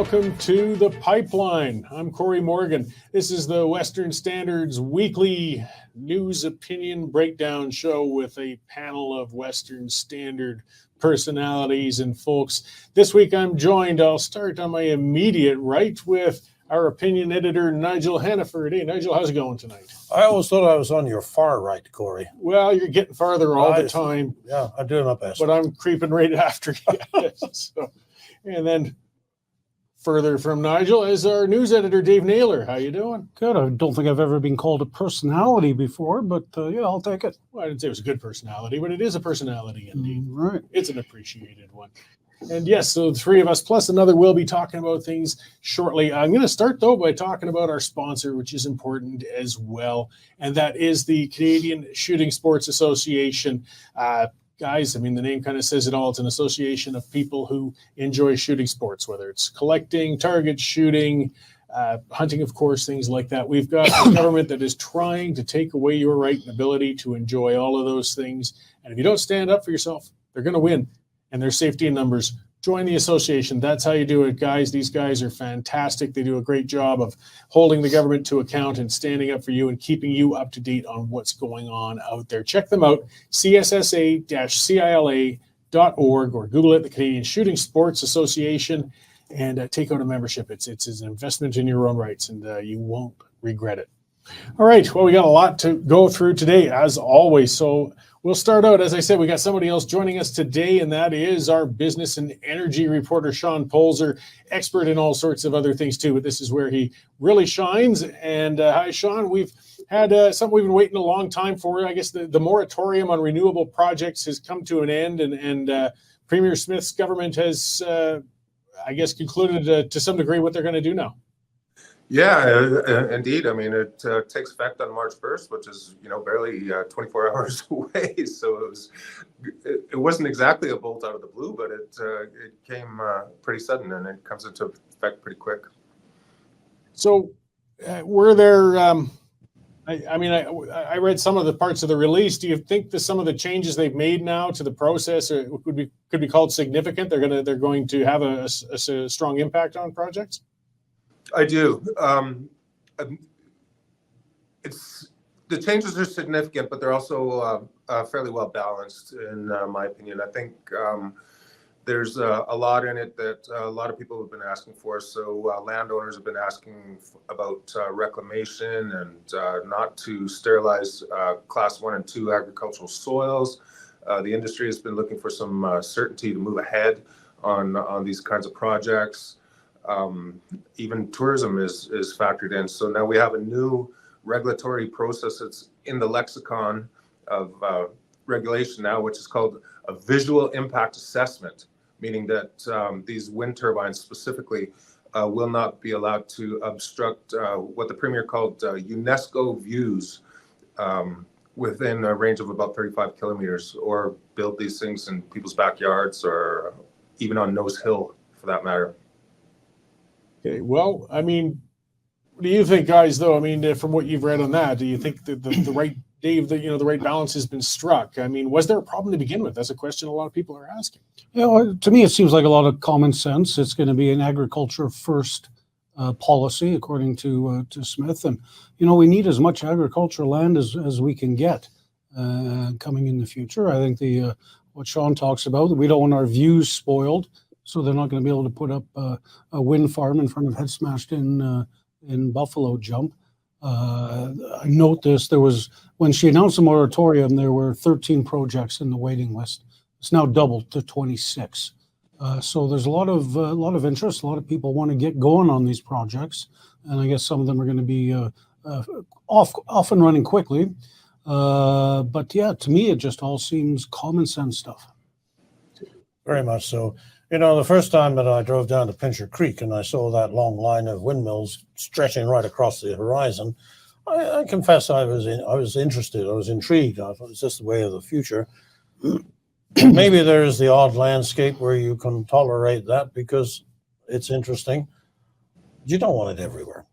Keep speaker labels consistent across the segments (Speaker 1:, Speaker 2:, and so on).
Speaker 1: welcome to The Pipeline. I'm Cory Morgan. This is the Western Standard's weekly news opinion breakdown show with a panel of Western Standard personalities and folks. This week I'm joined, I'll start on my immediate right with our opinion editor, Nigel Hannaford. Hey, Nigel, how's it going tonight?
Speaker 2: I always thought I was on your far right, Cory.
Speaker 1: Well, you're getting farther all the time.
Speaker 2: Yeah, I'm doing my best.
Speaker 1: But I'm creeping right after you. And then further from Nigel is our news editor, Dave Naylor. How you doing?
Speaker 3: Good. I don't think I've ever been called a personality before, but yeah, I'll take it.
Speaker 1: Well, I didn't say it was a good personality, but it is a personality indeed.
Speaker 3: Right.
Speaker 1: It's an appreciated one. And yes, so the three of us plus another will be talking about things shortly. I'm going to start, though, by talking about our sponsor, which is important as well, and that is the Canadian Shooting Sports Association. Guys, I mean, the name kind of says it all. It's an association of people who enjoy shooting sports, whether it's collecting, target shooting, hunting, of course, things like that. We've got a government that is trying to take away your right and ability to enjoy all of those things. And if you don't stand up for yourself, they're going to win. And there's safety in numbers. Join the association. That's how you do it, guys. These guys are fantastic. They do a great job of holding the government to account and standing up for you and keeping you up to date on what's going on out there. Check them out, cssa-cila.org, or Google it, the Canadian Shooting Sports Association, and take out a membership. It's an investment in your own rights, and you won't regret it. All right, well, we got a lot to go through today, as always, so we'll start out. As I said, we got somebody else joining us today, and that is our business and energy reporter, Sean Polzer, expert in all sorts of other things too, but this is where he really shines. And hi, Sean. We've had something we've been waiting a long time for. I guess the moratorium on renewable projects has come to an end, and Premier Smith's government has, I guess, concluded to some degree what they're going to do now.
Speaker 4: Yeah, indeed. I mean, it takes effect on March 1st, which is, barely 24 hours away. So it wasn't exactly a bolt out of the blue, but it came pretty sudden, and it comes into effect pretty quick.
Speaker 1: So were there, I read some of the parts of the release. Do you think that some of the changes they've made now to the process could be called significant? They're going to have a strong impact on projects?
Speaker 4: I do. The changes are significant, but they're also fairly well balanced, in my opinion. I think there's a lot in it that a lot of people have been asking for. So landowners have been asking about reclamation and not to sterilize class 1 and 2 agricultural soils. The industry has been looking for some certainty to move ahead on these kinds of projects. Even tourism is factored in. So now we have a new regulatory process that's in the lexicon of regulation now, which is called a visual impact assessment, meaning that these wind turbines specifically will not be allowed to obstruct what the Premier called UNESCO views within a range of about 35 kilometers, or build these things in people's backyards or even on Nose Hill for that matter.
Speaker 1: Okay, well, I mean, what do you think, guys, though? I mean, from what you've read on that, do you think that the right, Dave, the right balance has been struck? I mean, was there a problem to begin with? That's a question a lot of people are asking.
Speaker 3: To me, it seems like a lot of common sense. It's going to be an agriculture first policy, according to Smith. And, we need as much agricultural land as we can get coming in the future. I think what Sean talks about, we don't want our views spoiled. So they're not going to be able to put up a wind farm in front of Head Smashed in Buffalo Jump. I note this. When she announced the moratorium, there were 13 projects in the waiting list. It's now doubled to 26. So there's a lot of interest. A lot of people want to get going on these projects, and I guess some of them are going to be off and running quickly. But yeah, to me, it just all seems common sense stuff.
Speaker 2: Very much so. The first time that I drove down to Pincher Creek and I saw that long line of windmills stretching right across the horizon, I confess I was interested. I was intrigued. I thought, is this the way of the future? Maybe there's the odd landscape where you can tolerate that because it's interesting. You don't want it everywhere.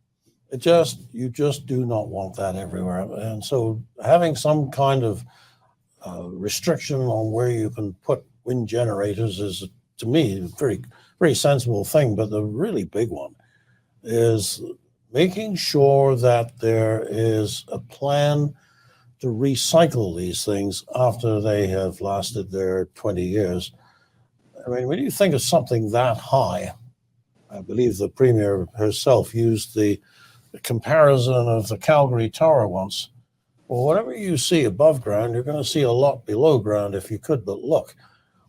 Speaker 2: You just do not want that everywhere. And so having some kind of restriction on where you can put wind generators is, to me, very, very sensible thing. But the really big one is making sure that there is a plan to recycle these things after they have lasted their 20 years. I mean, when you think of something that high, I believe the Premier herself used the comparison of the Calgary Tower once. Well, whatever you see above ground, you're going to see a lot below ground if you could but look.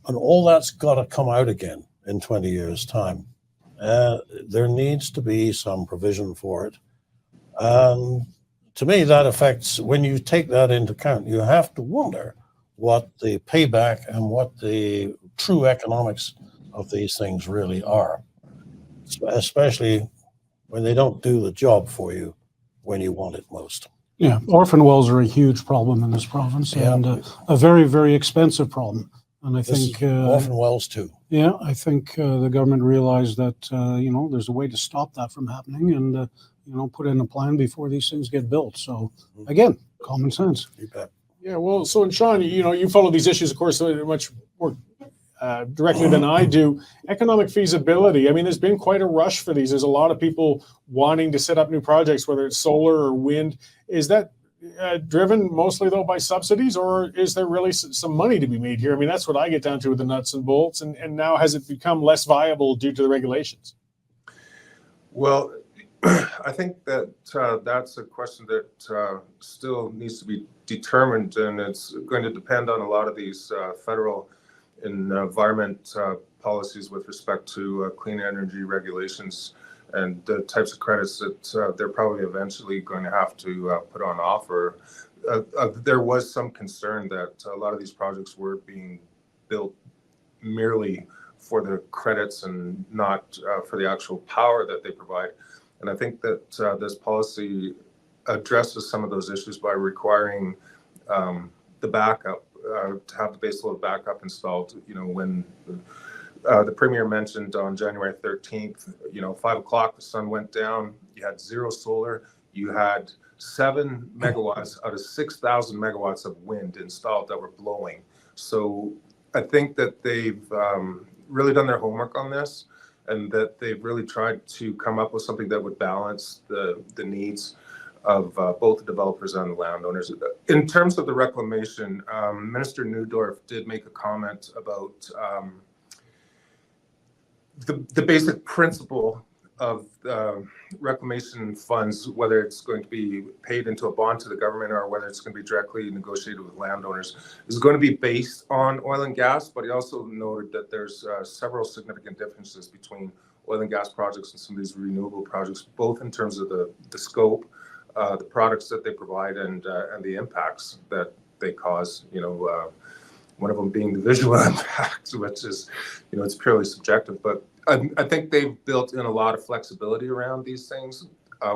Speaker 2: And all that's got to come out again in 20 years' time. There needs to be some provision for it. To me, that affects, when you take that into account, you have to wonder what the payback and what the true economics of these things really are, especially when they don't do the job for you when you want it most.
Speaker 3: Yeah, orphan wells are a huge problem in this province, and a very, very expensive problem. And I think
Speaker 2: orphan wells too.
Speaker 3: Yeah, I think the government realized that there's a way to stop that from happening, and put in a plan before these things get built. So again, common sense.
Speaker 2: You bet.
Speaker 1: Yeah, well, so, and Sean, you follow these issues, of course, much more directly than I do. Economic feasibility. I mean, there's been quite a rush for these. There's a lot of people wanting to set up new projects, whether it's solar or wind. Is that driven mostly, though, by subsidies, or is there really some money to be made here? I mean, that's what I get down to with the nuts and bolts. And now has it become less viable due to the regulations?
Speaker 4: Well, I think that that's a question that still needs to be determined, and it's going to depend on a lot of these federal environment policies with respect to clean energy regulations and the types of credits that they're probably eventually going to have to put on offer. There was some concern that a lot of these projects were being built merely for the credits and not for the actual power that they provide. And I think that this policy addresses some of those issues by requiring the backup, to have the baseload backup installed. When the Premier mentioned on January 13th, 5 o'clock, the sun went down, you had zero solar, you had 7 megawatts out of 6,000 megawatts of wind installed that were blowing. So I think that they've really done their homework on this, and that they've really tried to come up with something that would balance the needs of both the developers and the landowners. In terms of the reclamation, Minister Neudorf did make a comment about the basic principle of reclamation funds, whether it's going to be paid into a bond to the government or whether it's going to be directly negotiated with landowners, is going to be based on oil and gas. But he also noted that there's several significant differences between oil and gas projects and some of these renewable projects, both in terms of the scope, the products that they provide, and the impacts that they cause. One of them being the visual impact, which is, it's purely subjective. But I think they've built in a lot of flexibility around these things,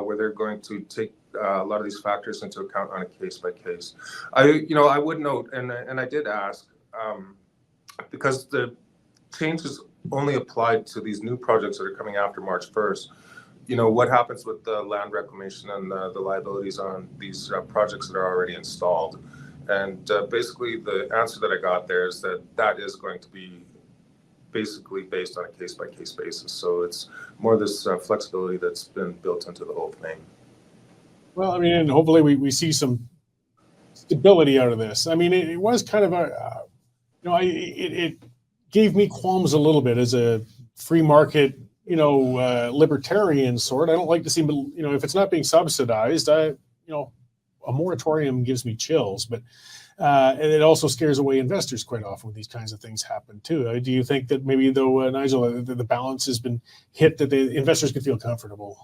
Speaker 4: where they're going to take a lot of these factors into account on a case by case. I would note, and I did ask, because the changes only applied to these new projects that are coming after March 1st. What happens with the land reclamation and the liabilities on these projects that are already installed? And basically the answer that I got there is that is going to be basically based on a case-by-case basis. So it's more this flexibility that's been built into the whole thing.
Speaker 1: Well, I mean, and hopefully we see some stability out of this. I mean, it was kind of it gave me qualms a little bit as a free market, libertarian sort. I don't like to see, if it's not being subsidized, a moratorium gives me chills, but and it also scares away investors quite often when these kinds of things happen too. Do you think that maybe, though, Nigel, the balance has been hit, that the investors can feel comfortable?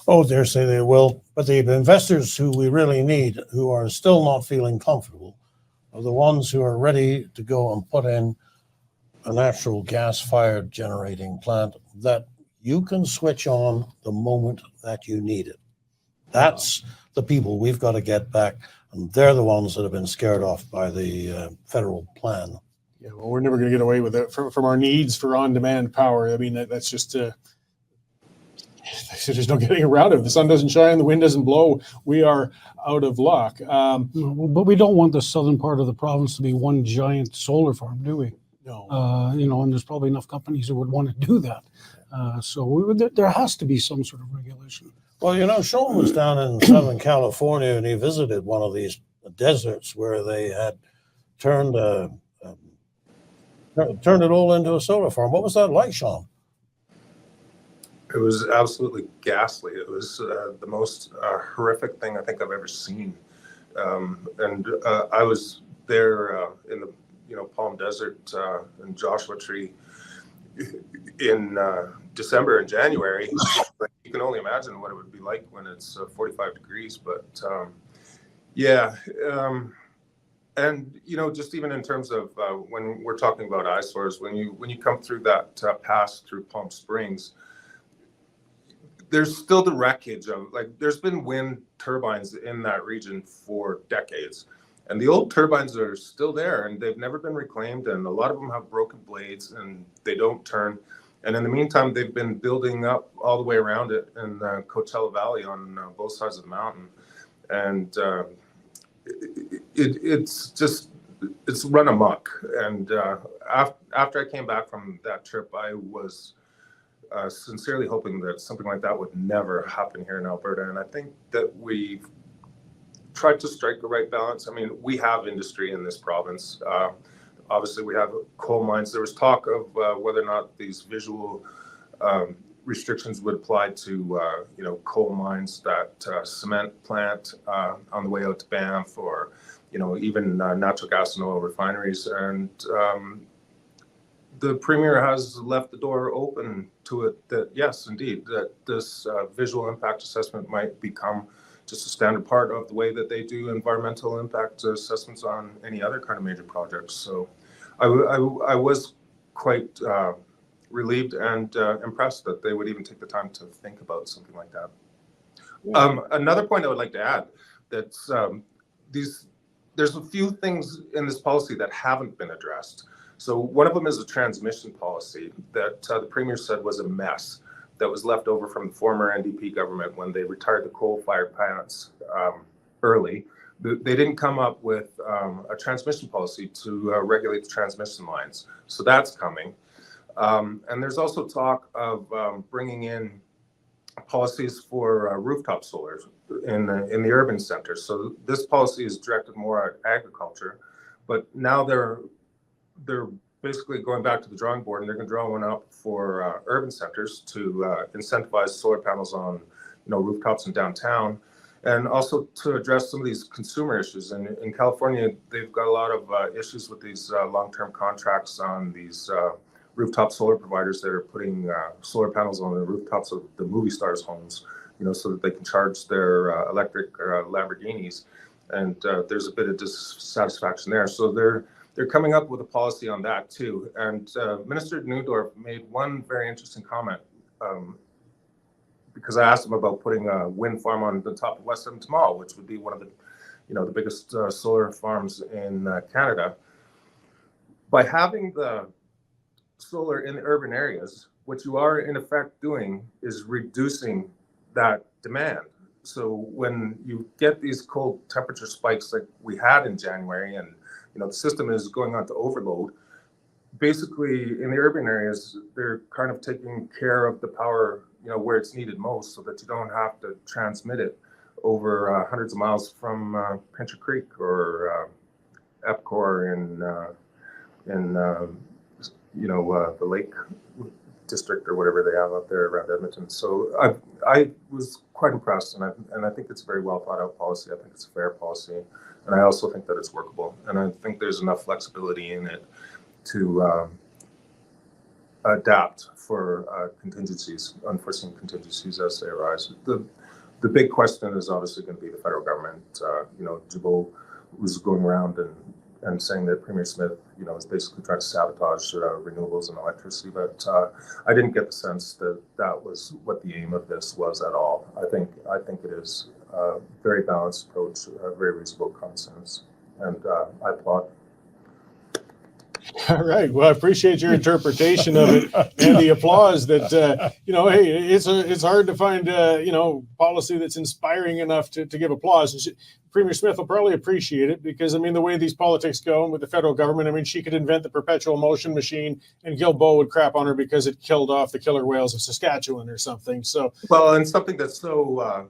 Speaker 2: Oh, dare say they will. But the investors who we really need, who are still not feeling comfortable, are the ones who are ready to go and put in a natural gas-fired generating plant that you can switch on the moment that you need it. That's the people we've got to get back, and they're the ones that have been scared off by the federal plan.
Speaker 1: Yeah, well, we're never going to get away with it from our needs for on-demand power. I mean, that's just there's no getting around it. If the sun doesn't shine, the wind doesn't blow, we are out of luck.
Speaker 3: But we don't want the southern part of the province to be one giant solar farm, do we?
Speaker 1: No.
Speaker 3: And there's probably enough companies who would want to do that. There has to be some sort of regulation.
Speaker 2: Well, Sean was down in Southern California and he visited one of these deserts where they had turned it all into a solar farm. What was that like, Sean?
Speaker 4: It was absolutely ghastly. It was the most horrific thing I think I've ever seen. I was there in the Palm Desert in Joshua Tree in December and January. You can only imagine what it would be like when it's 45 degrees. But and just even in terms of when we're talking about eyesores, when you come through that pass through Palm Springs, there's still the wreckage of there's been wind turbines in that region for decades. And the old turbines are still there and they've never been reclaimed. And a lot of them have broken blades and they don't turn. And in the meantime, they've been building up all the way around it in the Coachella Valley on both sides of the mountain. And it's run amok. And after I came back from that trip, I was sincerely hoping that something like that would never happen here in Alberta. And I think that we've tried to strike the right balance. I mean, we have industry in this province. Obviously, we have coal mines. There was talk of whether or not these visual restrictions would apply to, coal mines, that cement plant on the way out to Banff, or, even natural gas and oil refineries. And the Premier has left the door open to it that, yes, indeed, that this visual impact assessment might become just a standard part of the way that they do environmental impact assessments on any other kind of major projects. So I was quite relieved and impressed that they would even take the time to think about something like that. Another point I would like to add, that there's a few things in this policy that haven't been addressed. So one of them is a transmission policy that the Premier said was a mess that was left over from the former NDP government when they retired the coal-fired plants early. They didn't come up with a transmission policy to regulate the transmission lines. So that's coming. And there's also talk of bringing in policies for rooftop solar in the urban centers. So this policy is directed more at agriculture, but now they're basically going back to the drawing board, and they're going to draw one up for urban centers to incentivize solar panels on rooftops in downtown, and also to address some of these consumer issues. And in California, they've got a lot of issues with these long-term contracts on these rooftop solar providers that are putting solar panels on the rooftops of the movie stars' homes, so that they can charge their electric Lamborghinis. And there's a bit of dissatisfaction there. So they're coming up with a policy on that too. And Minister Neudorf made one very interesting comment, because I asked him about putting a wind farm on the top of West Edmonton Mall, which would be one of the, the biggest solar farms in Canada. By having the solar in the urban areas, what you are in effect doing is reducing that demand. So when you get these cold temperature spikes like we had in January, and the system is going on to overload, basically in the urban areas, they're kind of taking care of the power, where it's needed most, so that you don't have to transmit it over hundreds of miles from Pincher Creek or Epcor in the Lake District or whatever they have out there around Edmonton. So I was quite impressed, and I think it's a very well thought out policy. I think it's a fair policy, and I also think that it's workable, and I think there's enough flexibility in it to adapt for contingencies, unforeseen contingencies as they arise. The big question is obviously going to be the federal government. Dubois was going around and saying that Premier Smith, is basically trying to sabotage renewables and electricity. But I didn't get the sense that that was what the aim of this was at all. I think it is a very balanced approach, a very reasonable common sense, and I applaud.
Speaker 1: All right. Well, I appreciate your interpretation of it and the applause that, hey, it's hard to find, policy that's inspiring enough to give applause. And Premier Smith will probably appreciate it because, the way these politics go with the federal government, she could invent the perpetual motion machine and Gilbo would crap on her because it killed off the killer whales of Saskatchewan or something. So,
Speaker 4: well, and something that's so,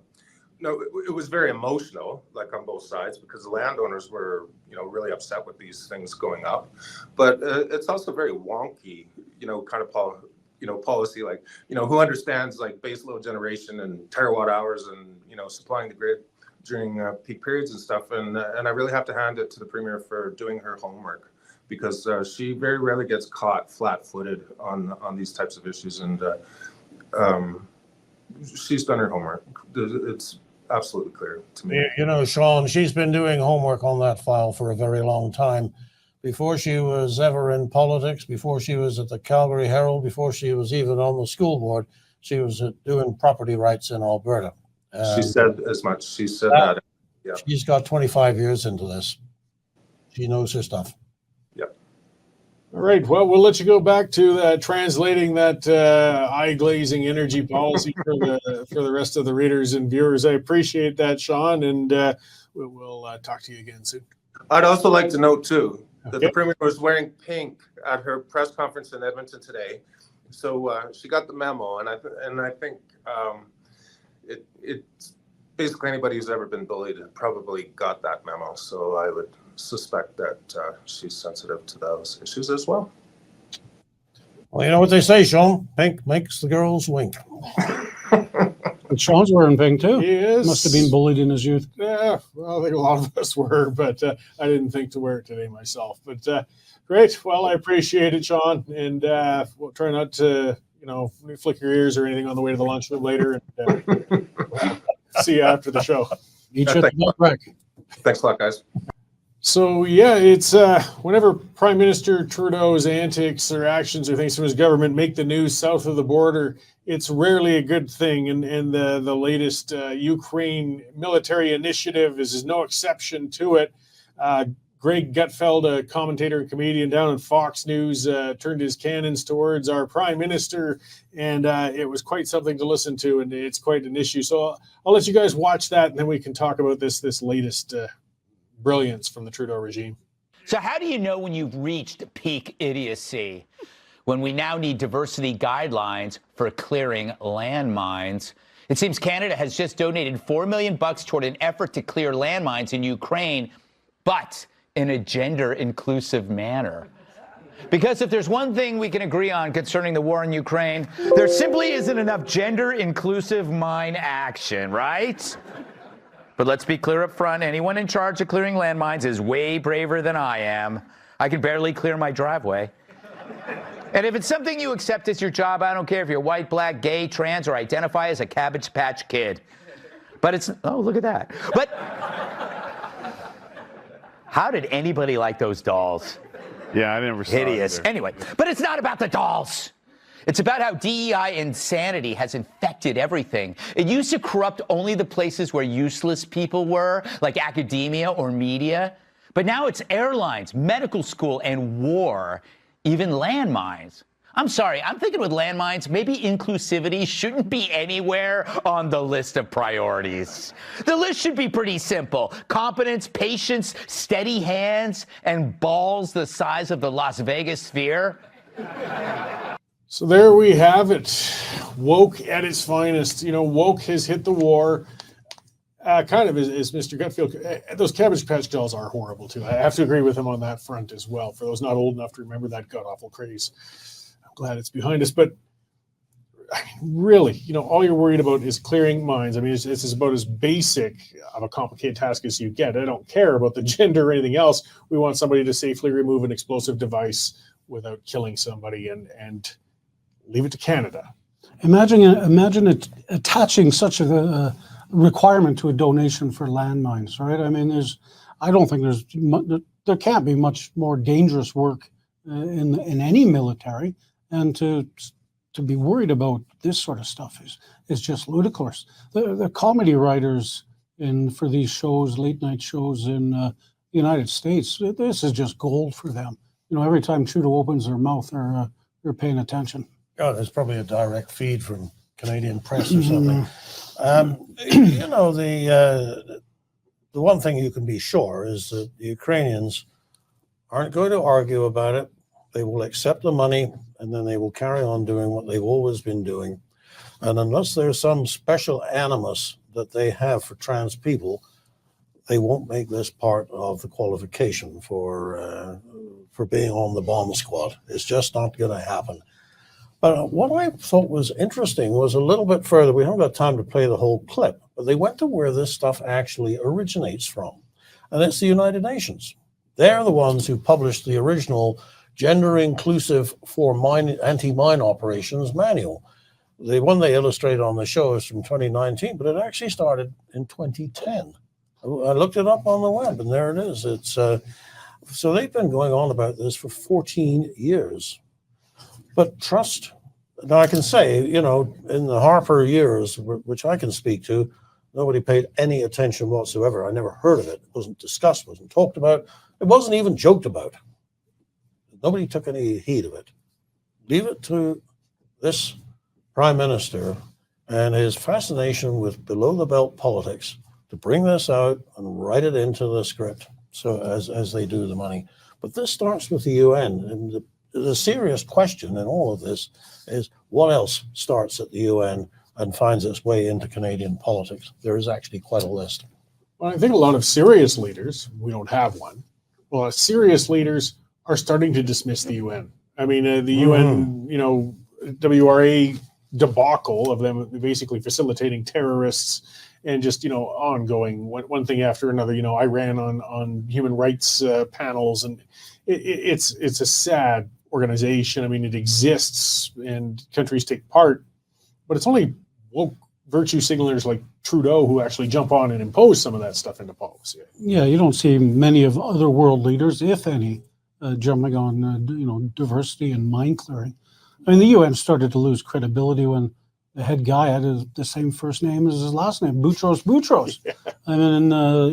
Speaker 4: it was very emotional, like on both sides, because the landowners were, really upset with these things going up. But it's also very wonky, kind of policy, like, who understands like base load generation and terawatt hours and, supplying the grid during peak periods and stuff. And I really have to hand it to the Premier for doing her homework, because she very rarely gets caught flat-footed on these types of issues. And she's done her homework. It's absolutely clear to me.
Speaker 2: Sean, she's been doing homework on that file for a very long time. Before she was ever in politics, before she was at the Calgary Herald, before she was even on the school board, she was doing property rights in Alberta.
Speaker 4: She said as much. She said that. Yeah.
Speaker 2: She's got 25 years into this. She knows her stuff.
Speaker 1: All right. Well, we'll let you go back to translating that eye-glazing energy policy for the rest of the readers and viewers. I appreciate that, Sean, and we'll talk to you again soon.
Speaker 4: I'd also like to note too that the Premier was wearing pink at her press conference in Edmonton today, so she got the memo, and I think it's basically anybody who's ever been bullied probably got that memo. So I would suspect that she's sensitive to those issues as well.
Speaker 2: Well, you know what they say, Sean? Pink makes the girls wink.
Speaker 3: And Sean's wearing pink too.
Speaker 1: He is.
Speaker 3: Must have been bullied in his youth.
Speaker 1: Yeah, well, I think a lot of us were, but I didn't think to wear it today myself. But great. Well, I appreciate it, Sean, and we'll try not to, flick your ears or anything on the way to the lunchroom later. And see you after the show.
Speaker 3: Eat your back.
Speaker 4: Thanks a lot, guys.
Speaker 1: So, it's whenever Prime Minister Trudeau's antics or actions or things from his government make the news south of the border, it's rarely a good thing. And the latest Ukraine military initiative is no exception to it. Greg Gutfeld, a commentator and comedian down on Fox News, turned his cannons towards our Prime Minister, and it was quite something to listen to, and it's quite an issue. So I'll let you guys watch that, and then we can talk about this latest brilliance from the Trudeau regime.
Speaker 5: So how do you know when you've reached peak idiocy? When we now need diversity guidelines for clearing landmines. It seems Canada has just donated $4 million toward an effort to clear landmines in Ukraine, but in a gender-inclusive manner. Because if there's one thing we can agree on concerning the war in Ukraine, there simply isn't enough gender-inclusive mine action, right? But let's be clear up front, anyone in charge of clearing landmines is way braver than I am. I can barely clear my driveway. And if it's something you accept as your job, I don't care if you're white, black, gay, trans, or identify as a Cabbage Patch Kid. But it's, oh, look at that. But how did anybody like those dolls?
Speaker 6: Yeah, I never saw it.
Speaker 5: Hideous. Anyway, but it's not about the dolls. It's about how DEI insanity has infected everything. It used to corrupt only the places where useless people were, like academia or media. But now it's airlines, medical school, and war, even landmines. I'm sorry, I'm thinking with landmines, maybe inclusivity shouldn't be anywhere on the list of priorities. The list should be pretty simple. Competence, patience, steady hands, and balls the size of the Las Vegas Sphere.
Speaker 1: So there we have it. Woke at its finest. Woke has hit the war. Kind of as Mr. Gutfeld. Those Cabbage Patch dolls are horrible too. I have to agree with him on that front as well. For those not old enough to remember that god-awful craze. I'm glad it's behind us. But really, all you're worried about is clearing mines. It's about as basic of a complicated task as you get. I don't care about the gender or anything else. We want somebody to safely remove an explosive device without killing somebody and leave it to Canada.
Speaker 3: Imagine attaching such a requirement to a donation for landmines, right? I don't think there can't be much more dangerous work in any military, and to be worried about this sort of stuff is just ludicrous. The comedy writers for these shows, late night shows in the United States, this is just gold for them. every time Trudeau opens their mouth, they're paying attention.
Speaker 2: Oh, there's probably a direct feed from Canadian press or something. The one thing you can be sure is that the Ukrainians aren't going to argue about it. They will accept the money, and then they will carry on doing what they've always been doing. And unless there's some special animus that they have for trans people, they won't make this part of the qualification for being on the bomb squad. It's just not going to happen. But what I thought was interesting was a little bit further. We haven't got time to play the whole clip, but they went to where this stuff actually originates from, and it's the United Nations. They're the ones who published the original Gender Inclusive for Anti-Mine Operations Manual. The one they illustrate on the show is from 2019, but it actually started in 2010. I looked it up on the web, and there it is. It's so they've been going on about this for 14 years. But trust, now I can say, in the Harper years, which I can speak to, nobody paid any attention whatsoever. I never heard of it. It wasn't discussed, wasn't talked about. It wasn't even joked about. Nobody took any heed of it. Leave it to this Prime Minister and his fascination with below-the-belt politics to bring this out and write it into the script, so as they do the money. But this starts with the UN, and the serious question in all of this is what else starts at the UN and finds its way into Canadian politics? There is actually quite a list.
Speaker 1: Well, I think a lot of serious leaders, we don't have one, well, serious leaders are starting to dismiss the UN. I mean, the UN, WRA debacle of them basically facilitating terrorists and just, ongoing one thing after another, I ran on human rights panels, and it's a sad organization. I mean, it exists and countries take part, but it's only woke virtue signalers like Trudeau who actually jump on and impose some of that stuff into policy.
Speaker 3: Yeah, you don't see many of other world leaders, if any, jumping on, diversity and mine clearing. I mean, the UN started to lose credibility when the head guy had the same first name as his last name, Boutros. Yeah. I mean, the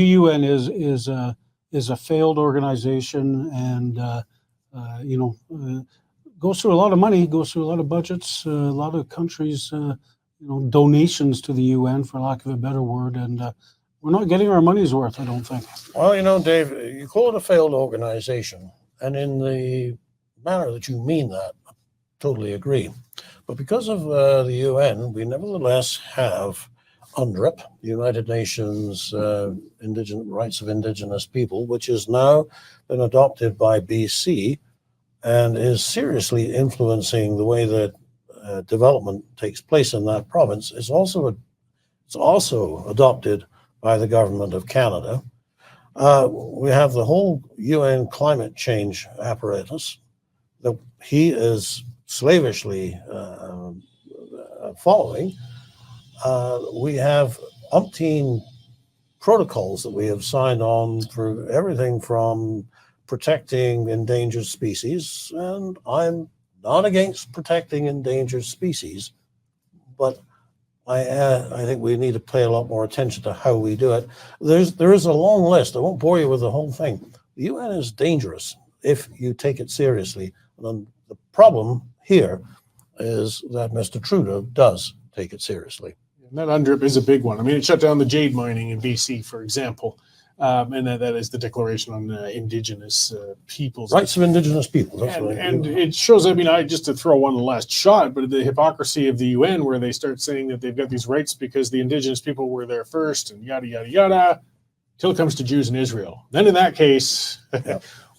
Speaker 3: UN is a failed organization, and goes through a lot of money, goes through a lot of budgets, a lot of countries, donations to the UN, for lack of a better word, and we're not getting our money's worth, I don't think.
Speaker 2: Well, Dave, you call it a failed organization, and in the manner that you mean that, I totally agree. But because of the UN, we nevertheless have UNDRIP, the United Nations Rights of Indigenous People, which has now been adopted by BC and is seriously influencing the way that development takes place in that province. It's also adopted by the government of Canada. We have the whole UN climate change apparatus that he is slavishly following. We have umpteen protocols that we have signed on for everything from protecting endangered species, and I'm not against protecting endangered species, but I think we need to pay a lot more attention to how we do it. There is a long list. I won't bore you with the whole thing. The UN is dangerous if you take it seriously. And the problem here is that Mr. Trudeau does take it seriously.
Speaker 1: And that UNDRIP is a big one. I mean, it shut down the jade mining in BC, for example. And that is the Declaration on Indigenous Peoples.
Speaker 2: Rights of Indigenous Peoples. That's
Speaker 1: and it shows, I mean, just to throw one last shot, but the hypocrisy of the UN, where they start saying that they've got these rights because the Indigenous people were there first and yada, yada, yada, till it comes to Jews in Israel. Then in that case,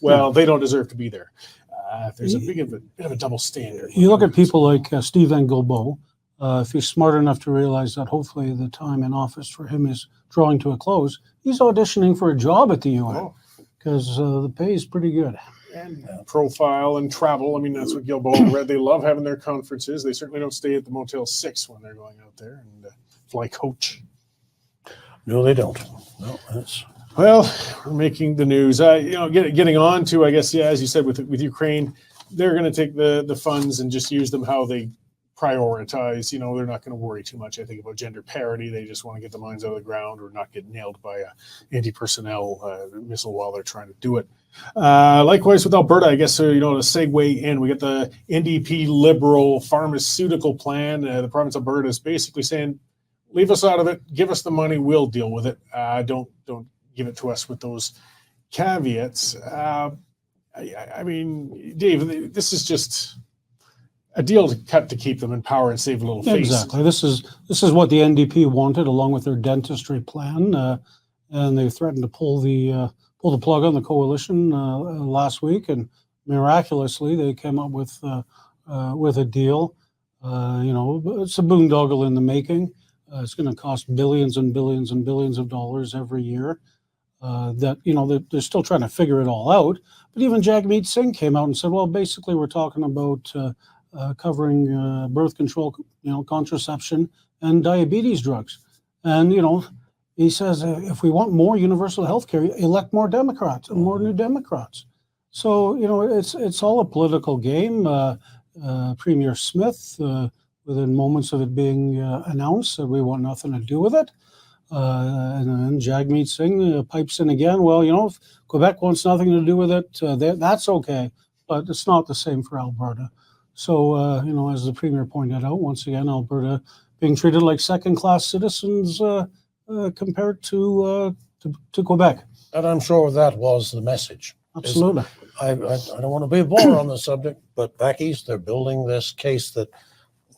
Speaker 1: well, they don't deserve to be there. There's a bit of a double standard.
Speaker 3: You look at people like Stephen Guilbeault, if he's smart enough to realize that hopefully the time in office for him is drawing to a close, he's auditioning for a job at the UN because the pay is pretty good.
Speaker 1: And profile and travel. I mean, that's what Guilbeault read. They love having their conferences. They certainly don't stay at the Motel 6 when they're going out there and fly coach.
Speaker 2: No, they don't. No, that's...
Speaker 1: Well, we're making the news. Getting on to, I guess, as you said, with Ukraine, they're going to take the funds and just use them how they prioritize. They're not going to worry too much, I think, about gender parity. They just want to get the mines out of the ground or not get nailed by a anti-personnel missile while they're trying to do it. Likewise with Alberta, I guess, to segue in, we get the NDP-Liberal pharmaceutical plan. The province of Alberta is basically saying, leave us out of it, give us the money, we'll deal with it. Don't give it to us with those caveats. I mean, Dave, this is just a deal to cut to keep them in power and save a little face.
Speaker 3: Exactly. This is what the NDP wanted, along with their dentistry plan, and they threatened to pull the plug on the coalition last week, and miraculously they came up with a deal. It's a boondoggle in the making. It's going to cost billions and billions and billions of dollars every year. They're still trying to figure it all out. But even Jagmeet Singh came out and said, well, basically we're talking about covering birth control, contraception and diabetes drugs. And, he says, if we want more universal health care, elect more Democrats and more New Democrats. So, it's all a political game. Premier Smith, within moments of it being announced, said we want nothing to do with it. And then Jagmeet Singh pipes in again. Well, if Quebec wants nothing to do with it, that's okay. But it's not the same for Alberta. So, as the Premier pointed out, once again, Alberta being treated like second-class citizens compared to Quebec.
Speaker 2: And I'm sure that was the message.
Speaker 3: Absolutely.
Speaker 2: I don't want to be a bore on the subject, but back east, they're building this case that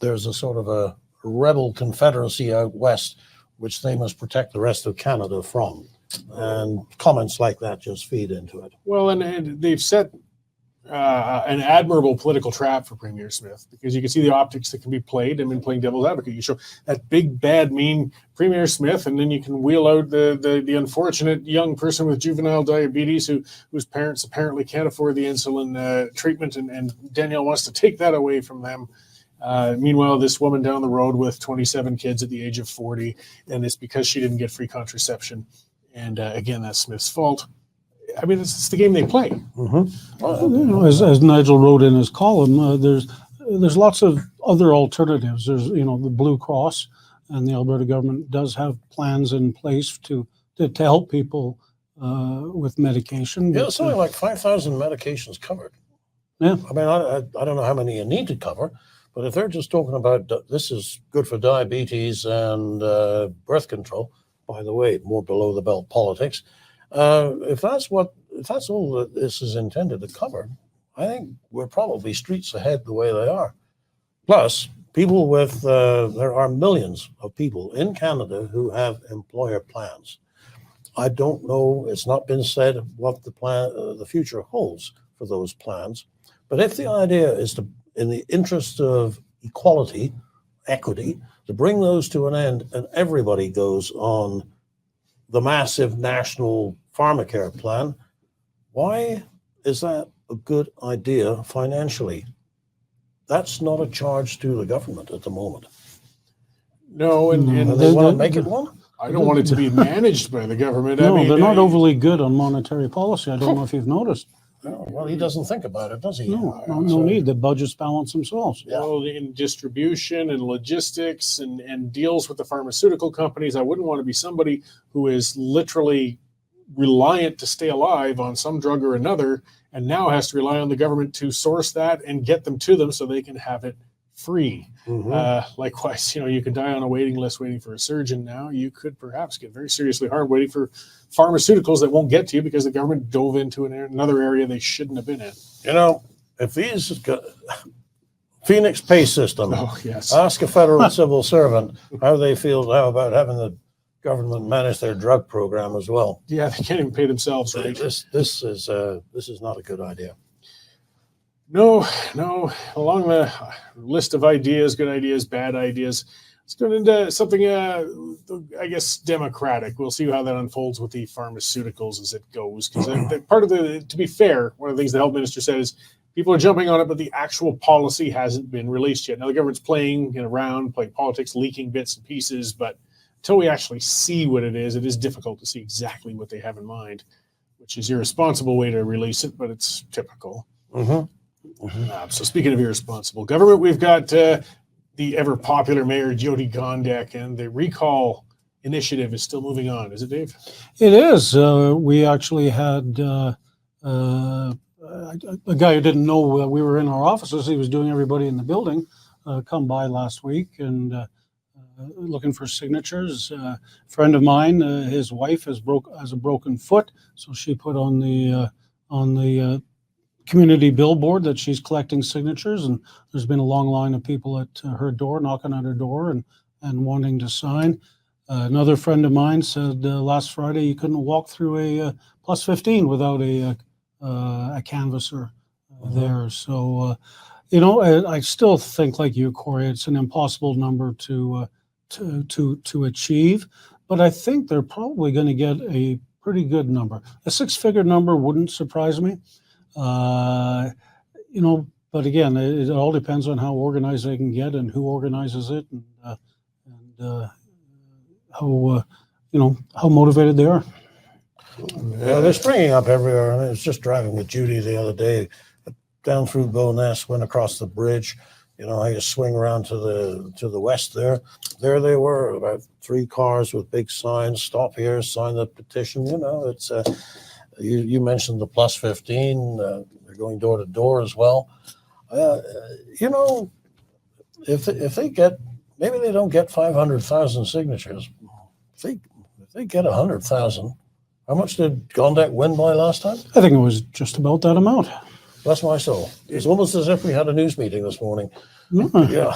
Speaker 2: there's a sort of a rebel confederacy out west, which they must protect the rest of Canada from. And comments like that just feed into it.
Speaker 1: Well, and they've set an admirable political trap for Premier Smith, because you can see the optics that can be played. I mean, playing devil's advocate, you show that big, bad, mean Premier Smith, and then you can wheel out the unfortunate young person with juvenile diabetes whose parents apparently can't afford the insulin treatment, and Danielle wants to take that away from them. Meanwhile, this woman down the road with 27 kids at the age of 40, and it's because she didn't get free contraception. And again, that's Smith's fault. I mean, it's the game they play.
Speaker 2: Mm-hmm.
Speaker 3: As Nigel wrote in his column, there's lots of other alternatives. There's the Blue Cross, and the Alberta government does have plans in place to help people with medication.
Speaker 2: Yeah, something like 5,000 medications covered.
Speaker 3: Yeah.
Speaker 2: I mean, I don't know how many you need to cover, but if they're just talking about this is good for diabetes and birth control, by the way, more below the belt politics. If that's all that this is intended to cover, I think we're probably streets ahead the way they are. Plus, people with there are millions of people in Canada who have employer plans. I don't know; it's not been said what the future holds for those plans. But if the idea is to, in the interest of equity, to bring those to an end, and everybody goes on the massive national pharmacare plan, why is that a good idea financially? That's not a charge to the government at the moment.
Speaker 1: No, and
Speaker 2: they want to make it one?
Speaker 1: I don't want it to be managed by the government.
Speaker 3: No,
Speaker 1: I mean,
Speaker 3: they're not overly good on monetary policy. I don't know if you've noticed.
Speaker 2: No, well, he doesn't think about it, does he?
Speaker 3: No need. The budgets balance themselves.
Speaker 2: Yeah.
Speaker 1: Well, in distribution and logistics and deals with the pharmaceutical companies, I wouldn't want to be somebody who is literally reliant to stay alive on some drug or another, and now has to rely on the government to source that and get them to them so they can have it free.
Speaker 2: Mm-hmm.
Speaker 1: Likewise, you could die on a waiting list waiting for a surgeon now. You could perhaps get very seriously harmed waiting for pharmaceuticals that won't get to you because the government dove into another area they shouldn't have been in.
Speaker 2: If these Phoenix pay system,
Speaker 1: Yes.
Speaker 2: ask a federal civil servant how they feel now about having the government manage their drug program as well.
Speaker 1: Yeah, they can't even pay themselves, right?
Speaker 2: This is not a good idea.
Speaker 1: No. Along the list of ideas, good ideas, bad ideas, let's go into something, I guess, democratic. We'll see how that unfolds with the pharmaceuticals as it goes. Because to be fair, one of the things the health minister said is people are jumping on it, but the actual policy hasn't been released yet. Now, the government's playing politics, leaking bits and pieces, but until we actually see what it is difficult to see exactly what they have in mind, which is an irresponsible way to release it, but it's typical.
Speaker 2: Mm-hmm.
Speaker 1: So speaking of irresponsible government, we've got the ever popular Mayor Jyoti Gondek, and the recall initiative is still moving on. Is it, Dave?
Speaker 3: It is. We actually had a guy who didn't know we were in our offices. He was doing everybody in the building come by last week and looking for signatures. A friend of mine, his wife has a broken foot, so she put on the community billboard that she's collecting signatures, and there's been a long line of people at her door, knocking at her door and wanting to sign. Another friend of mine said last Friday you couldn't walk through a plus 15 without a canvasser there. So, I still think, like you, Cory, it's an impossible number to achieve, but I think they're probably going to get a pretty good number. A six-figure number wouldn't surprise me. But again, it all depends on how organized they can get and who organizes it, and how motivated they are.
Speaker 2: Yeah, they're springing up everywhere. I was just driving with Judy the other day, down through Bowness, went across the bridge. I just swing around to the west there. There they were, about 3 cars with big signs, stop here, sign the petition. It's you mentioned the plus 15. They're going door to door as well. If they get, maybe they don't get 500,000 signatures. If they get 100,000, how much did Gondek win by last time?
Speaker 3: I think it was just about that amount.
Speaker 2: Bless my soul. It's almost as if we had a news meeting this morning.
Speaker 3: Yeah.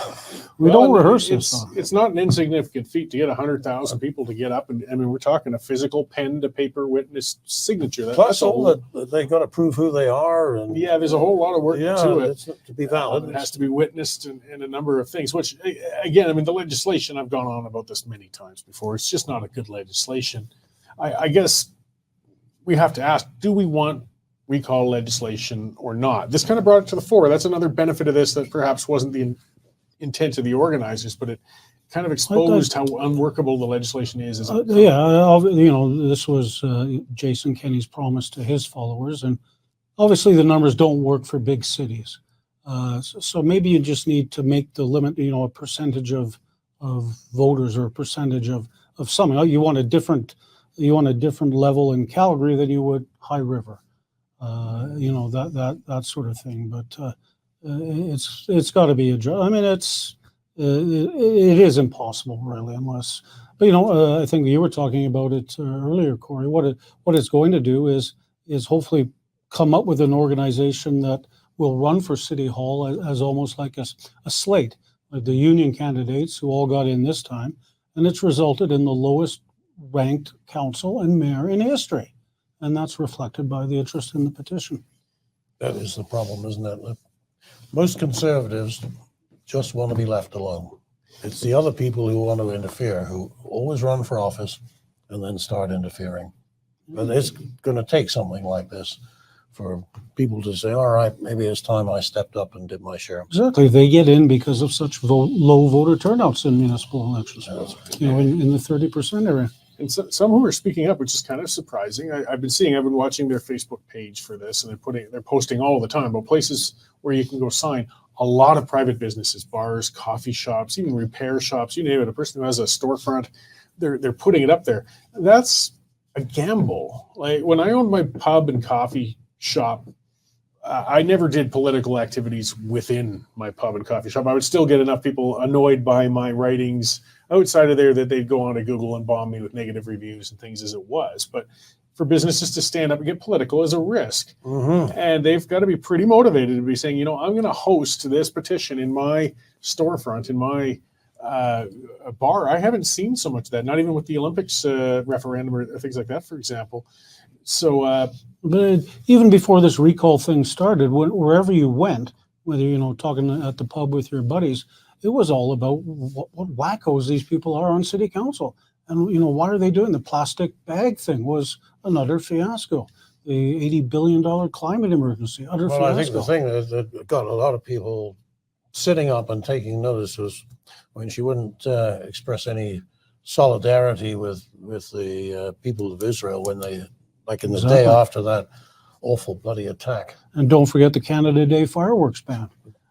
Speaker 3: We don't rehearse
Speaker 1: this. It's not an insignificant feat to get 100,000 people to get up. And I mean, we're talking a physical pen to paper witness signature.
Speaker 2: Plus all that they've got to prove who they are. And
Speaker 1: yeah, there's a whole lot of work to it.
Speaker 2: To be valid.
Speaker 1: It has to be witnessed and a number of things, which again, I mean, the legislation, I've gone on about this many times before. It's just not a good legislation. I guess we have to ask, do we want recall legislation or not? This kind of brought it to the fore. That's another benefit of this that perhaps wasn't the intent of the organizers, but it kind of exposed how unworkable the legislation is.
Speaker 3: This was Jason Kenney's promise to his followers, and obviously the numbers don't work for big cities. So maybe you just need to make the limit, a percentage of voters or a percentage of something. You want a different level in Calgary than you would High River. That sort of thing. But it's got to be I mean, it is impossible, really, unless. But I think you were talking about it earlier, Cory. What it's going to do is hopefully come up with an organization that will run for City Hall as almost like a slate, like the union candidates who all got in this time, and it's resulted in the lowest ranked council and mayor in history. And that's reflected by the interest in the petition.
Speaker 2: That is the problem, isn't it? Most conservatives just want to be left alone. It's the other people who want to interfere, who always run for office and then start interfering. But it's going to take something like this for people to say, all right, maybe it's time I stepped up and did my share.
Speaker 3: Exactly. They get in because of such low voter turnouts in municipal elections, in the 30% area.
Speaker 1: And some who are speaking up, which is kind of surprising. I've been watching their Facebook page for this, and they're posting all the time about places where you can go sign. A lot of private businesses, bars, coffee shops, even repair shops, you name it. A person who has a storefront, they're putting it up there. That's a gamble. Like when I owned my pub and coffee shop, I never did political activities within my pub and coffee shop. I would still get enough people annoyed by my writings outside of there that they'd go on to Google and bomb me with negative reviews and things as it was. But for businesses to stand up and get political is a risk. Mm-hmm. And they've got to be pretty motivated to be saying, I'm going to host this petition in my storefront, in my bar. I haven't seen so much of that, not even with the Olympics referendum or things like that, for example. So,
Speaker 3: but even before this recall thing started, wherever you went, whether talking at the pub with your buddies, it was all about what wackos these people are on city council, and why are they doing the plastic bag thing? Was another fiasco. The $80 billion climate emergency, utter fiasco.
Speaker 2: I think the thing that got a lot of people sitting up and taking notice was when she wouldn't express any solidarity with the people of Israel when they. Like in the day after that awful bloody attack.
Speaker 3: And don't forget the Canada Day fireworks ban.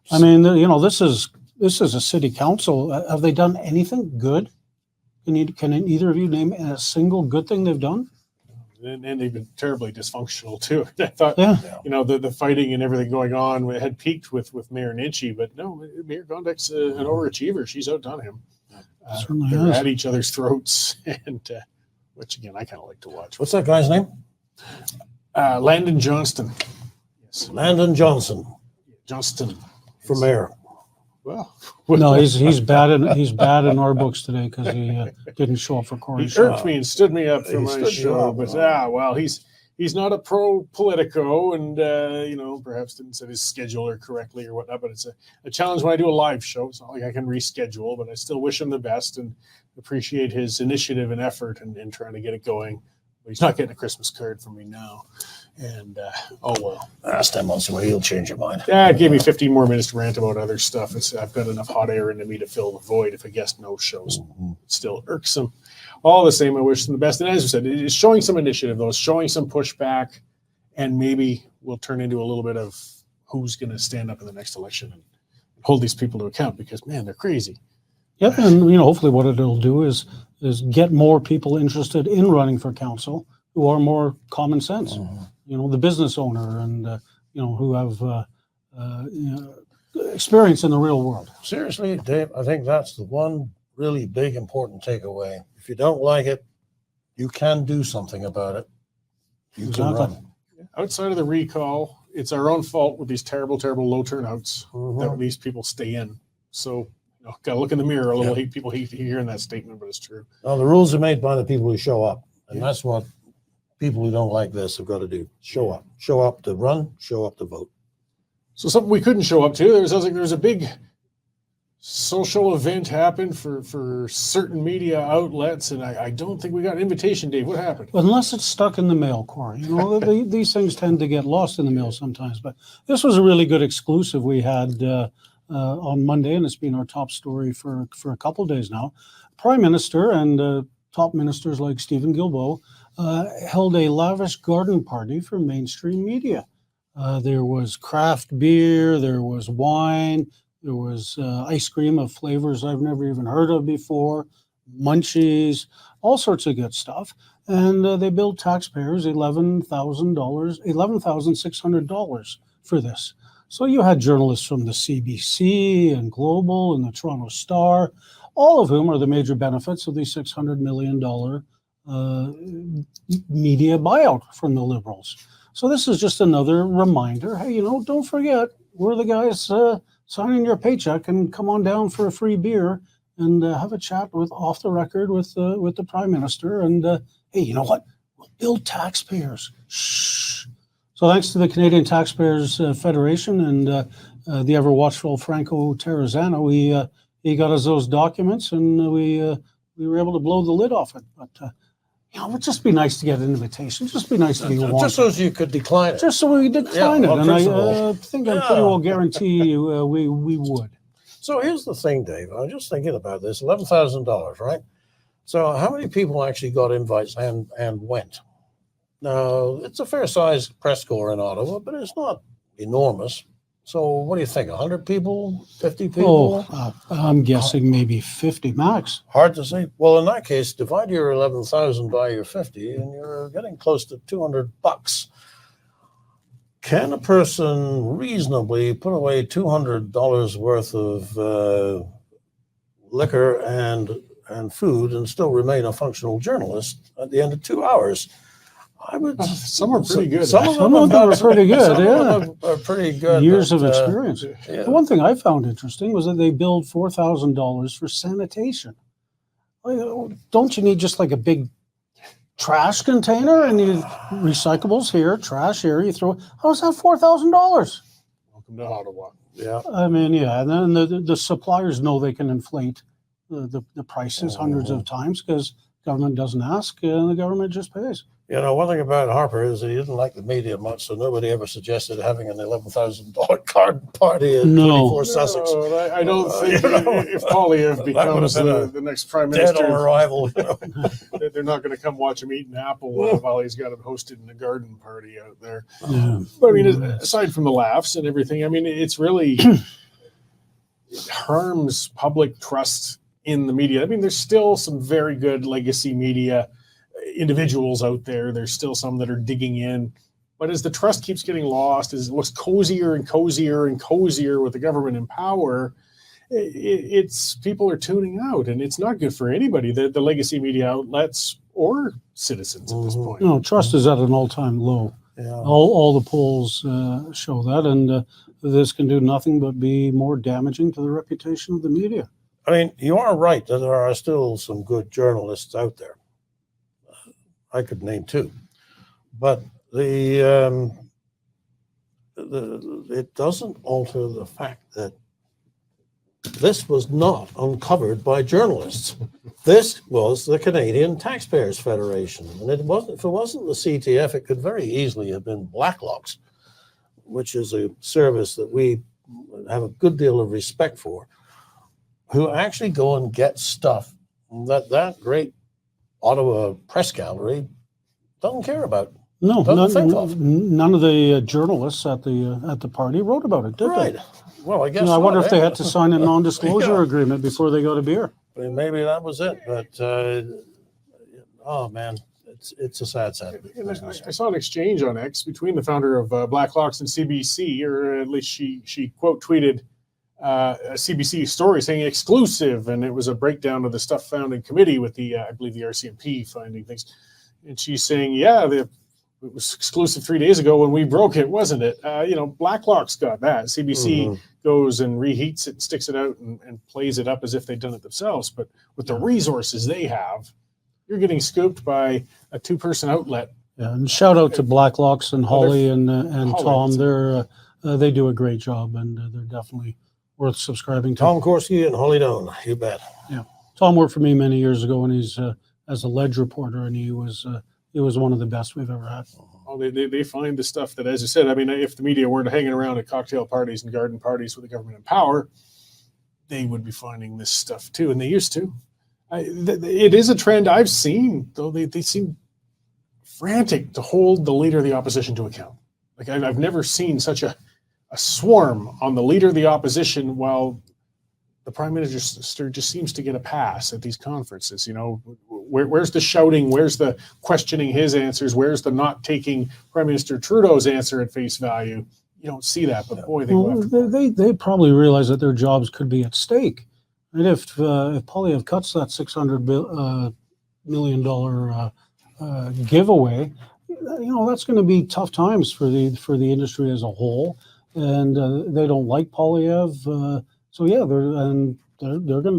Speaker 3: I mean, this is this is a city council. Have they done anything good? Can either of you name a single good thing they've done?
Speaker 1: And they've been terribly dysfunctional too. I thought,
Speaker 3: Yeah.
Speaker 1: The fighting and everything going on had peaked with Mayor Ninchie, but no, Mayor Gondek's an overachiever. She's outdone him.
Speaker 3: Certainly
Speaker 1: They're
Speaker 3: has.
Speaker 1: at each other's throats, and which again I kind of like to watch.
Speaker 2: What's that guy's name?
Speaker 1: Landon Johnston. Yes,
Speaker 2: Landon Johnson
Speaker 1: Johnston
Speaker 2: for mayor.
Speaker 1: Well,
Speaker 3: No, he's bad in our books today because he didn't show up for
Speaker 1: he
Speaker 3: Cory's
Speaker 1: irked
Speaker 3: show.
Speaker 1: me and stood me up for
Speaker 2: He
Speaker 1: my
Speaker 2: stood you
Speaker 1: show,
Speaker 2: up,
Speaker 1: but
Speaker 2: huh?
Speaker 1: he's not a pro politico, and perhaps didn't set his scheduler correctly or whatnot. But it's a challenge when I do a live show. It's not like I can reschedule, but I still wish him the best and appreciate his initiative and effort in trying to get it going. But he's not getting a Christmas card from me now, and oh well.
Speaker 2: That's 10 months away. He'll change your mind.
Speaker 1: Yeah, it gave me 15 more minutes to rant about other stuff. I've got enough hot air into me to fill the void if a guest no shows. It's still irksome. All the same, I wish them the best. And as you said, it's showing some initiative, though. It's showing some pushback, and maybe we'll turn into a little bit of who's going to stand up in the next election and hold these people to account because, man, they're crazy.
Speaker 3: Yep, and hopefully what it'll do is get more people interested in running for council who are more common sense. The business owner and who have experience in the real world.
Speaker 2: Seriously, Dave, I think that's the one really big important takeaway. If you don't like it, you can do something about it. You can
Speaker 3: Exactly.
Speaker 2: run.
Speaker 1: Outside of the recall, it's our own fault with these terrible, terrible low turnouts
Speaker 2: Mhm.
Speaker 1: that these people stay in. So, got to look in the mirror a little. People hate hearing that statement, but it's true.
Speaker 2: Now, the rules are made by the people who show up, and that's what people who don't like this have got to do. Show up. Show up to run, show up to vote.
Speaker 1: So something we couldn't show up to. There's a big social event happened for certain media outlets, and I don't think we got an invitation, Dave. What happened?
Speaker 3: Unless it's stuck in the mail, Cory. These things tend to get lost in the mail sometimes. But this was a really good exclusive we had on Monday, and it's been our top story for a couple of days now. Prime Minister and top ministers like Stephen Guilbeault held a lavish garden party for mainstream media. There was craft beer, there was wine, there was ice cream of flavors I've never even heard of before, munchies, all sorts of good stuff. And they billed taxpayers $11,600 for this. So you had journalists from the CBC and Global and the Toronto Star, all of whom are the major benefits of the $600 million media buyout from the Liberals. So this is just another reminder. Hey, don't forget, we're the guys signing your paycheck, and come on down for a free beer and have a chat off the record with the Prime Minister. And hey, you know what? We'll bill taxpayers. Shh. So thanks to the Canadian Taxpayers Federation and the ever watchful Franco Terrazzano, he got us those documents, and we were able to blow the lid off it. But it would just be nice to get an invitation. Just be nice to be wanted.
Speaker 2: Just so you could decline it.
Speaker 3: Just so we decline
Speaker 2: Yeah,
Speaker 3: it.
Speaker 2: well,
Speaker 3: And I
Speaker 2: principle.
Speaker 3: think I pretty well guarantee you we would.
Speaker 2: So here's the thing, Dave. I'm just thinking about this. $11,000, right? So how many people actually got invites and went? Now, it's a fair-sized press corps in Ottawa, but it's not enormous. So what do you think, 100 people, 50 people?
Speaker 3: I'm guessing maybe 50 max.
Speaker 2: Hard to say. Well, in that case, divide your 11,000 by your 50, and you're getting close to $200. Can a person reasonably put away $200 worth of liquor and food and still remain a functional journalist at the end of 2 hours? I would.
Speaker 1: Some are pretty good.
Speaker 2: Some
Speaker 3: Some of them are pretty good,
Speaker 2: Some
Speaker 3: yeah.
Speaker 2: of them are pretty good.
Speaker 3: Years of
Speaker 2: but,
Speaker 3: experience.
Speaker 2: yeah.
Speaker 3: The one thing I found interesting was that they billed $4,000 for sanitation. Don't you need just like a big trash container and you recyclables here, trash here? You throw. How's that $4,000?
Speaker 1: Welcome to Ottawa.
Speaker 2: Yeah.
Speaker 3: I mean, yeah, and then the suppliers know they can inflate the prices hundreds of times because government doesn't ask and the government just pays.
Speaker 2: One thing about Harper is he didn't like the media much, so nobody ever suggested having an $11,000 garden party at 24 Sussex.
Speaker 1: No, I don't think if Polyev becomes the next prime
Speaker 2: Dead
Speaker 1: minister,
Speaker 2: on arrival.
Speaker 1: they're not going to come watch him eat an apple while he's got it hosted in a garden party out there.
Speaker 3: Yeah.
Speaker 1: But I mean, aside from the laughs and everything, I mean, it's really harms public trust in the media. I mean, there's still some very good legacy media individuals out there. There's still some that are digging in. But as the trust keeps getting lost, as it looks cozier and cozier and cozier with the government in power, it's people are tuning out, and it's not good for anybody, the legacy media outlets or citizens at this point.
Speaker 3: No, trust is at an all-time low.
Speaker 2: Yeah.
Speaker 3: All the polls show that, and this can do nothing but be more damaging to the reputation of the media.
Speaker 2: I mean, you are right that there are still some good journalists out there. I could name two, but it doesn't alter the fact that this was not uncovered by journalists. This was the Canadian Taxpayers Federation, and if it wasn't the CTF, it could very easily have been Loocks, which is a service that we have a good deal of respect for, who actually go and get stuff that great Ottawa press gallery doesn't care about.
Speaker 3: No,
Speaker 2: Doesn't think of.
Speaker 3: none of the journalists at the party wrote about it, did
Speaker 2: Right.
Speaker 3: they?
Speaker 2: Well, I guess
Speaker 3: I wonder
Speaker 2: not,
Speaker 3: if they
Speaker 2: eh?
Speaker 3: had to sign a non-disclosure
Speaker 2: Yeah.
Speaker 3: agreement before they got a beer.
Speaker 2: I mean, maybe that was it, but oh man, it's a sad
Speaker 1: And I saw an exchange on X between the founder of Loocks and CBC, or at least she quote tweeted a CBC story saying exclusive, and it was a breakdown of the stuff found in committee with the I believe the RCMP finding things, and she's saying, yeah, it was exclusive 3 days ago when we broke it, wasn't it? Loocks got that. CBC goes and reheats it, sticks it out, and plays it up as if they'd done it themselves. But with the resources they have, you're getting scooped by a two-person outlet.
Speaker 3: Yeah, and shout out to Loocks and Holly and
Speaker 1: Holly,
Speaker 3: Tom. They do a great job, and they're definitely worth subscribing to.
Speaker 2: Tom Korski and Holly Doan, you bet.
Speaker 3: Yeah, Tom worked for me many years ago, and he's as a ledge reporter, and he was one of the best we've ever had.
Speaker 1: Oh, they find the stuff that, as you said, I mean, if the media weren't hanging around at cocktail parties and garden parties with the government in power, they would be finding this stuff too, and they used to. It is a trend I've seen, though. They seem frantic to hold the leader of the opposition to account. Like I've never seen such a swarm on the leader of the opposition, while the prime minister just seems to get a pass at these conferences. You know, where's the shouting? Where's the questioning his answers? Where's the not taking Prime Minister Trudeau's answer at face value? You don't see that, but boy, they go after
Speaker 3: They probably realize that their jobs could be at stake. And if Poilievre cuts that $600 million giveaway, that's going to be tough times for the industry as a whole. And they don't like Poilievre. So yeah,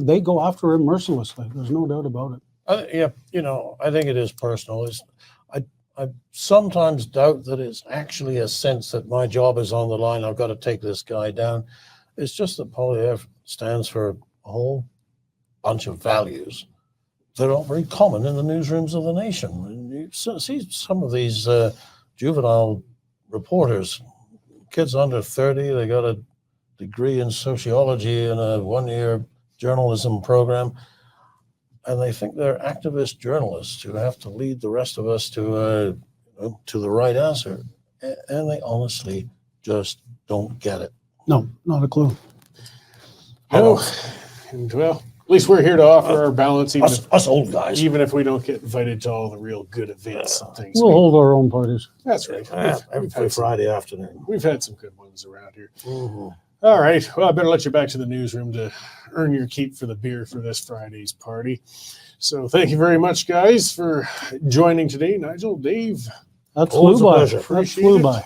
Speaker 3: they go after him mercilessly. There's no doubt about it.
Speaker 2: I think it is personal. I sometimes doubt that it's actually a sense that my job is on the line. I've got to take this guy down. It's just that Poilievre stands for a whole bunch of values that are very common in the newsrooms of the nation. And you see some of these juvenile reporters, kids under 30, they got a degree in sociology and a one-year journalism program, and they think they're activist journalists who have to lead the rest of us to the right answer, and they honestly just don't get it.
Speaker 3: No, not a clue.
Speaker 1: And well, at least we're here to offer our balance, even
Speaker 2: Us old guys.
Speaker 1: even if we don't get invited to all the real good events and things.
Speaker 3: We'll hold our own parties.
Speaker 1: That's right.
Speaker 2: Every Friday afternoon.
Speaker 1: We've had some good ones around here.
Speaker 2: Mm-hmm.
Speaker 1: All right. Well, I better let you back to the newsroom to earn your keep for the beer for this Friday's party. So thank you very much, guys, for joining today. Nigel, Dave.
Speaker 3: That
Speaker 2: Always
Speaker 3: flew
Speaker 2: a
Speaker 3: by.
Speaker 2: pleasure.
Speaker 3: That
Speaker 1: Appreciate
Speaker 3: flew
Speaker 1: it.
Speaker 3: by.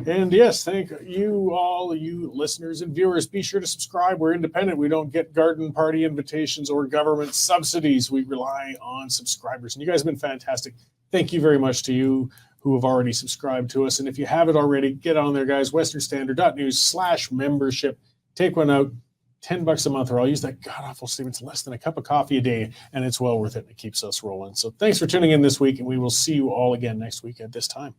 Speaker 1: And yes, thank you, all you listeners and viewers. Be sure to subscribe. We're independent. We don't get garden party invitations or government subsidies. We rely on subscribers. And you guys have been fantastic. Thank you very much to you who have already subscribed to us. And if you haven't already, get on there, guys. westernstandard.news/membership. Take one out. $10 a month, or I'll use that god-awful statement. It's less than a cup of coffee a day, and it's well worth it. It keeps us rolling. So thanks for tuning in this week, and we will see you all again next week at this time.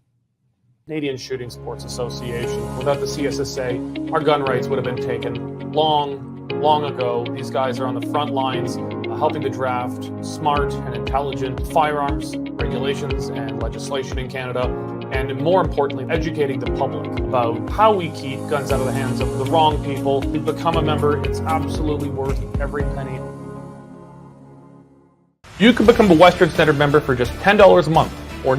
Speaker 6: Canadian Shooting Sports Association. Without the CSSA, our gun rights would have been taken long ago. These guys are on the front lines helping to draft smart and intelligent firearms regulations and legislation in Canada, and more importantly, educating the public about how we keep guns out of the hands of the wrong people. To become a member, it's absolutely worth every penny. You can become a Western Standard member for just $10 a month, or